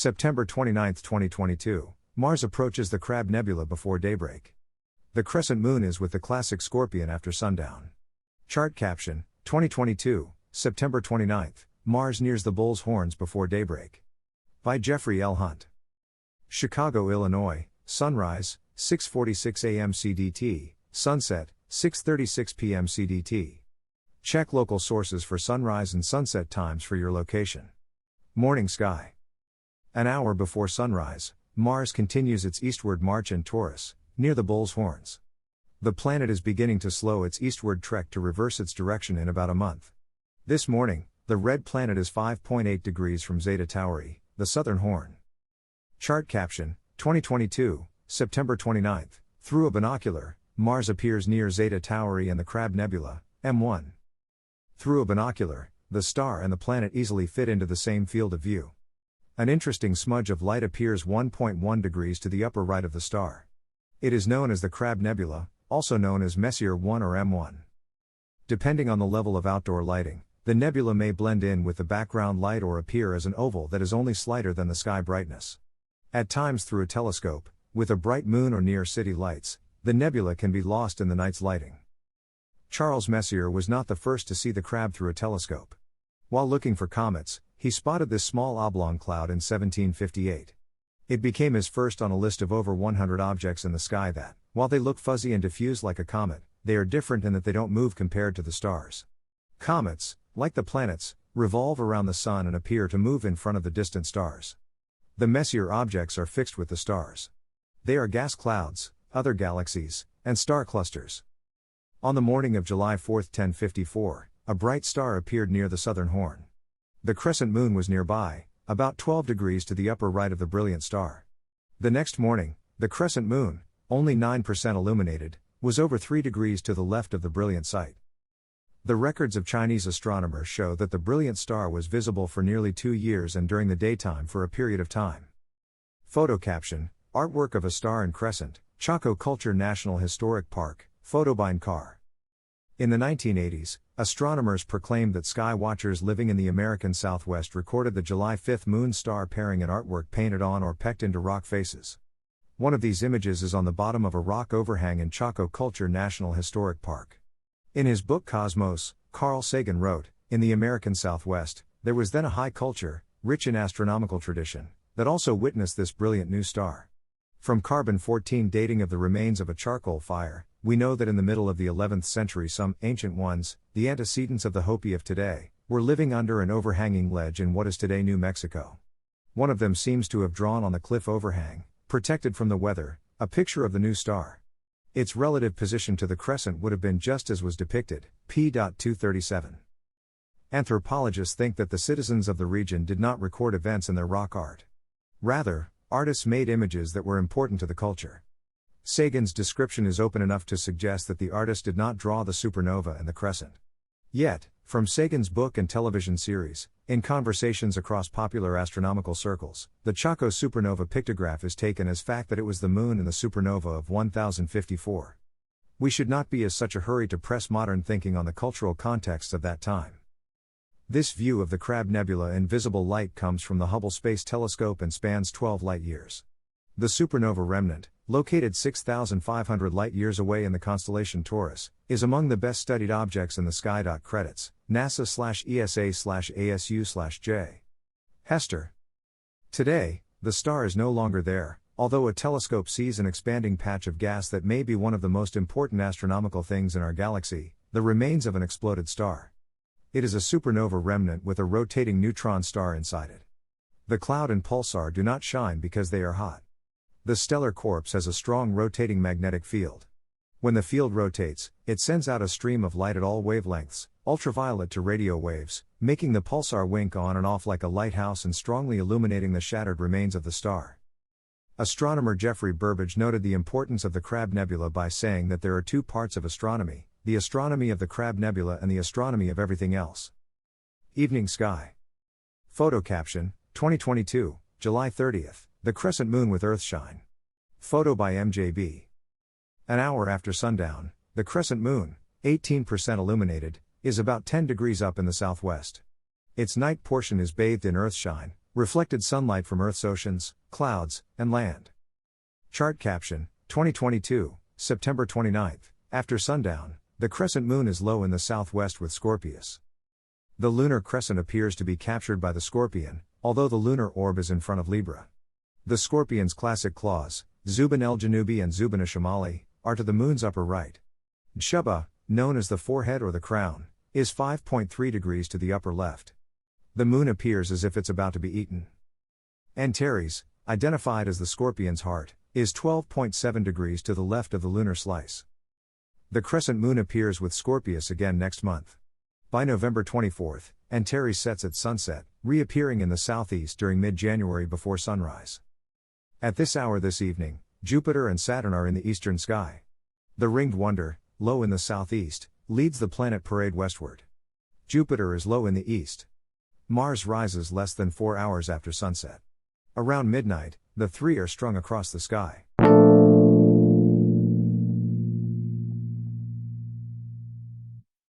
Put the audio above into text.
September 29, 2022, Mars approaches the Crab Nebula before daybreak. The crescent moon is with the classic Scorpion after sundown. Chart caption, 2022, September 29, Mars nears the Bull's Horns before daybreak. By Jeffrey L. Hunt. Chicago, Illinois, sunrise, 6:46 a.m. CDT, sunset, 6:36 p.m. CDT. Check local sources for sunrise and sunset times for your location. Morning sky. An hour before sunrise, Mars continues its eastward march in Taurus, near the Bull's Horns. The planet is beginning to slow its eastward trek to reverse its direction in about a month. This morning, the red planet is 5.8 degrees from Zeta Tauri, the southern horn. Chart caption, 2022, September 29, through a binocular, Mars appears near Zeta Tauri and the Crab Nebula, M1. Through a binocular, the star and the planet easily fit into the same field of view. An interesting smudge of light appears 1.1 degrees to the upper right of the star. It is known as the Crab Nebula, also known as Messier 1 or M1. Depending on the level of outdoor lighting, the nebula may blend in with the background light or appear as an oval that is only slighter than the sky brightness. At times through a telescope, with a bright moon or near city lights, the nebula can be lost in the night's lighting. Charles Messier was not the first to see the crab through a telescope. While looking for comets, he spotted this small oblong cloud in 1758. It became his first on a list of over 100 objects in the sky that, while they look fuzzy and diffuse like a comet, they are different in that they don't move compared to the stars. Comets, like the planets, revolve around the sun and appear to move in front of the distant stars. The Messier objects are fixed with the stars. They are gas clouds, other galaxies, and star clusters. On the morning of July 4, 1054, a bright star appeared near the southern horn. The crescent moon was nearby, about 12 degrees to the upper right of the brilliant star. The next morning, the crescent moon, only 9% illuminated, was over 3 degrees to the left of the brilliant sight. The records of Chinese astronomers show that the brilliant star was visible for nearly 2 years and during the daytime for a period of time. Photo caption, artwork of a star and crescent, Chaco Culture National Historic Park, photo by Carr. In the 1980s, astronomers proclaimed that sky watchers living in the American Southwest recorded the July 5 moon star pairing in artwork painted on or pecked into rock faces. One of these images is on the bottom of a rock overhang in Chaco Culture National Historic Park. In his book Cosmos, Carl Sagan wrote, "In the American Southwest, there was then a high culture, rich in astronomical tradition, that also witnessed this brilliant new star. From carbon-14 dating of the remains of a charcoal fire, we know that in the middle of the 11th century some ancient ones, the antecedents of the Hopi of today, were living under an overhanging ledge in what is today New Mexico. One of them seems to have drawn on the cliff overhang, protected from the weather, a picture of the new star. Its relative position to the crescent would have been just as was depicted, p.237. Anthropologists think that the citizens of the region did not record events in their rock art. Rather, artists made images that were important to the culture. Sagan's description is open enough to suggest that the artist did not draw the supernova and the crescent. Yet, from Sagan's book and television series, in conversations across popular astronomical circles, the Chaco supernova pictograph is taken as fact that it was the moon in the supernova of 1054. We should not be in such a hurry to press modern thinking on the cultural context of that time. This view of the Crab Nebula in visible light comes from the Hubble Space Telescope and spans 12 light-years. The supernova remnant, located 6,500 light-years away in the constellation Taurus, is among the best-studied objects in the sky. Credits, NASA/ESA/ASU/J. Hester. Today, the star is no longer there, although a telescope sees an expanding patch of gas that may be one of the most important astronomical things in our galaxy, the remains of an exploded star. It is a supernova remnant with a rotating neutron star inside it. The cloud and pulsar do not shine because they are hot. The stellar corpse has a strong rotating magnetic field. When the field rotates, it sends out a stream of light at all wavelengths, ultraviolet to radio waves, making the pulsar wink on and off like a lighthouse and strongly illuminating the shattered remains of the star. Astronomer Geoffrey Burbidge noted the importance of the Crab Nebula by saying that there are two parts of astronomy, the astronomy of the Crab Nebula and the astronomy of everything else. Evening sky. Photo caption, 2022, July 30th. The crescent moon with earthshine. Photo by MJB. An hour after sundown, the crescent moon, 18% illuminated, is about 10 degrees up in the southwest. Its night portion is bathed in earthshine, reflected sunlight from Earth's oceans, clouds, and land. Chart caption, 2022, September 29th, after sundown, the crescent moon is low in the southwest with Scorpius. The lunar crescent appears to be captured by the Scorpion, although the lunar orb is in front of Libra. The Scorpion's classic claws, Zuban el Janubi and Zuban Shamali, are to the moon's upper right. Dshuba, known as the forehead or the crown, is 5.3 degrees to the upper left. The moon appears as if it's about to be eaten. Antares, identified as the Scorpion's heart, is 12.7 degrees to the left of the lunar slice. The crescent moon appears with Scorpius again next month. By November 24th, Antares sets at sunset, reappearing in the southeast during mid-January before sunrise. At this hour this evening, Jupiter and Saturn are in the eastern sky. The ringed wonder, low in the southeast, leads the planet parade westward. Jupiter is low in the east. Mars rises less than 4 hours after sunset. Around midnight, the three are strung across the sky.